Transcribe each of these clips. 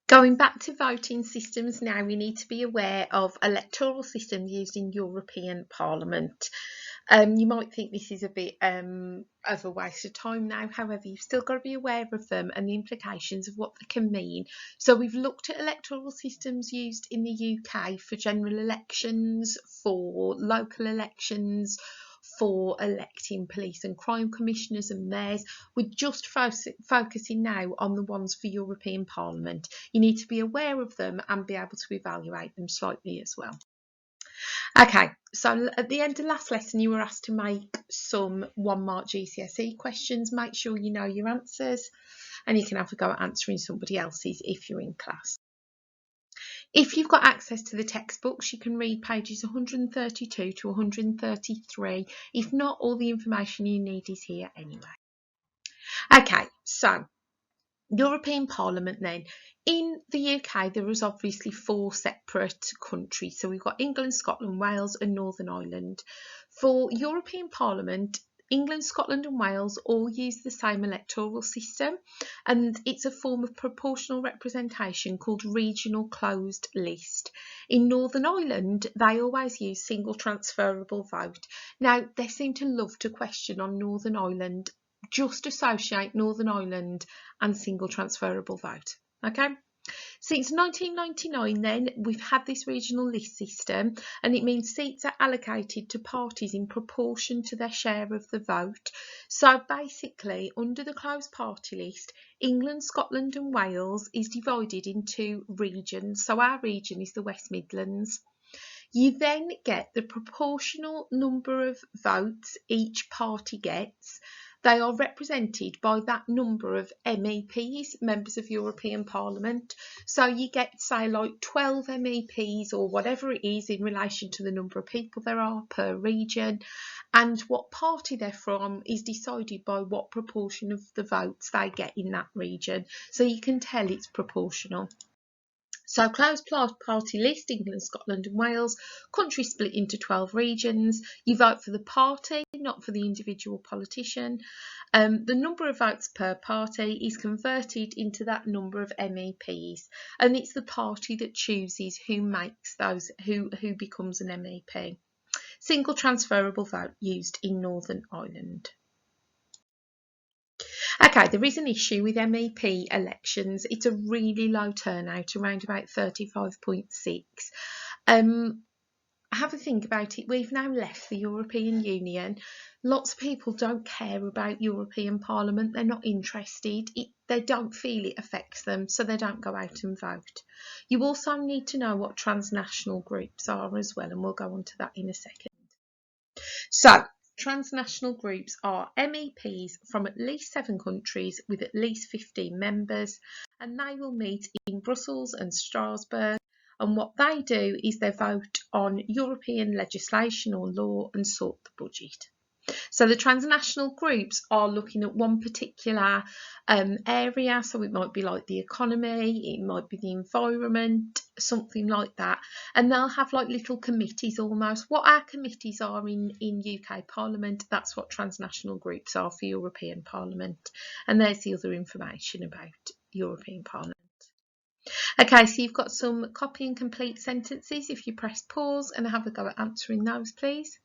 Going back to voting systems now, we need to be aware of electoral systems used in European Parliament. You might think this is a bit of a waste of time now, however, you've still got to be aware of them and the implications of what they can mean. So we've looked at electoral systems used in the UK for general elections, for local elections, for electing police and crime commissioners and mayors. We're just focusing now on the ones for European Parliament. You need to be aware of them and be able to evaluate them slightly as well. Okay, so at the end of last lesson, you were asked to make some 1-mark GCSE questions. Make sure you know your answers, and you can have a go at answering somebody else's if you're in class. If you've got access to the textbooks, you can read pages 132 to 133. If not, all the information you need is here anyway. Okay, so European Parliament then. In the UK, there is obviously 4 separate countries. So we've got England, Scotland, Wales and Northern Ireland. For European Parliament, England, Scotland and Wales all use the same electoral system, and it's a form of proportional representation called regional closed list. In Northern Ireland, they always use single transferable vote. Now, they seem to love to question on Northern Ireland. Just associate Northern Ireland and single transferable vote. Okay. Since 1999 then, we've had this regional list system, and it means seats are allocated to parties in proportion to their share of the vote. So basically, under the closed party list, England, Scotland and Wales is divided into regions. So our region is the West Midlands. You then get the proportional number of votes each party gets. They are represented by that number of MEPs, members of European Parliament. So you get, say, like 12 MEPs or whatever it is in relation to the number of people there are per region. And what party they're from is decided by what proportion of the votes they get in that region. So you can tell it's proportional. So closed party list, England, Scotland and Wales, country split into 12 regions. You vote for the party, not for the individual politician. The number of votes per party is converted into that number of MEPs, and it's the party that chooses who makes those, who becomes an MEP. Single transferable vote used in Northern Ireland. Okay, there is an issue with MEP elections. It's a really low turnout, around about 35.6. Have a think about it. We've now left the European Union. Lots of people don't care about European Parliament. They're not interested. They don't feel it affects them, so they don't go out and vote. You also need to know what transnational groups are as well, and we'll go on to that in a second. So, transnational groups are MEPs from at least 7 countries with at least 15 members, and they will meet in Brussels and Strasbourg, and what they do is they vote on European legislation or law and sort the budget. So the transnational groups are looking at one particular area, so it might be like the economy, it might be the environment, something like that, and they'll have like little committees almost. What our committees are in UK Parliament, that's what transnational groups are for European Parliament, and there's the other information about European Parliament. Okay, so you've got some copy and complete sentences. If you press pause and have a go at answering those, please.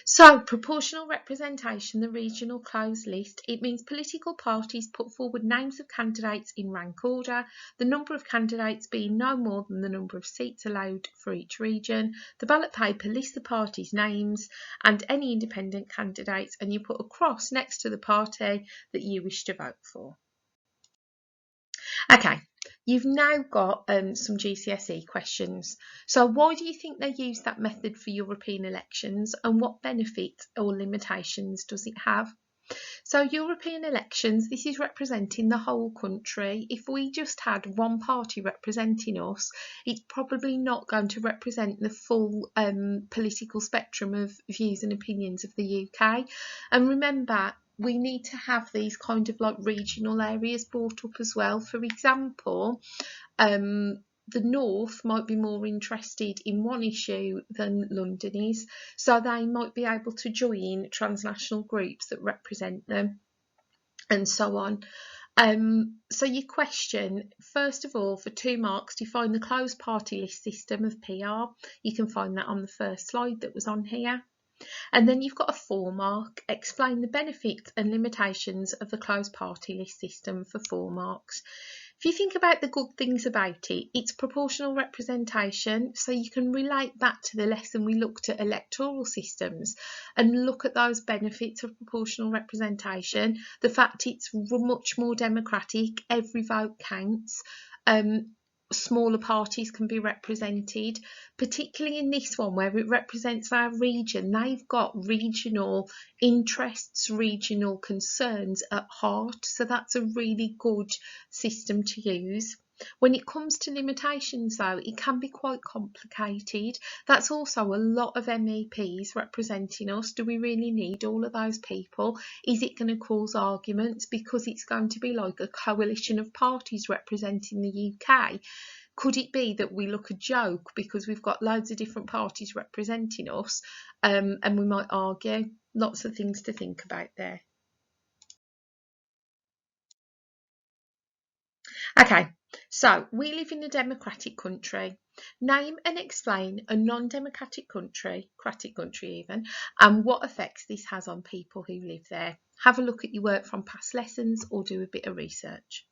So, proportional representation, the regional closed list, it means political parties put forward names of candidates in rank order, the number of candidates being no more than the number of seats allowed for each region. The ballot paper lists the parties' names and any independent candidates, and you put a cross next to the party that you wish to vote for. Okay. You've now got some GCSE questions. So why do you think they use that method for European elections, and what benefits or limitations does it have? So European elections, this is representing the whole country. If we just had one party representing us, it's probably not going to represent the full political spectrum of views and opinions of the UK. And remember, we need to have these kind of like regional areas brought up as well. For example, the North might be more interested in one issue than London is, so they might be able to join transnational groups that represent them, and so on. So your question, first of all, for 2 marks, define the closed party list system of PR. You can find that on the first slide that was on here. And then you've got a 4 mark, explain the benefits and limitations of the closed party list system for 4 marks. If you think about the good things about it, it's proportional representation, so you can relate that to the lesson we looked at electoral systems and look at those benefits of proportional representation, the fact it's much more democratic, every vote counts, smaller parties can be represented, particularly in this one where it represents our region. They've got regional interests, regional concerns at heart, so that's a really good system to use. When it comes to limitations though, it can be quite complicated. That's also a lot of MEPs representing us. Do we really need all of those people? Is it going to cause arguments because it's going to be like a coalition of parties representing the UK? Could it be that we look a joke because we've got loads of different parties representing us, and we might argue? Lots of things to think about there. Okay, so we live in a democratic country. Name and explain a non-democratic country even, and what effects this has on people who live there. Have a look at your work from past lessons or do a bit of research.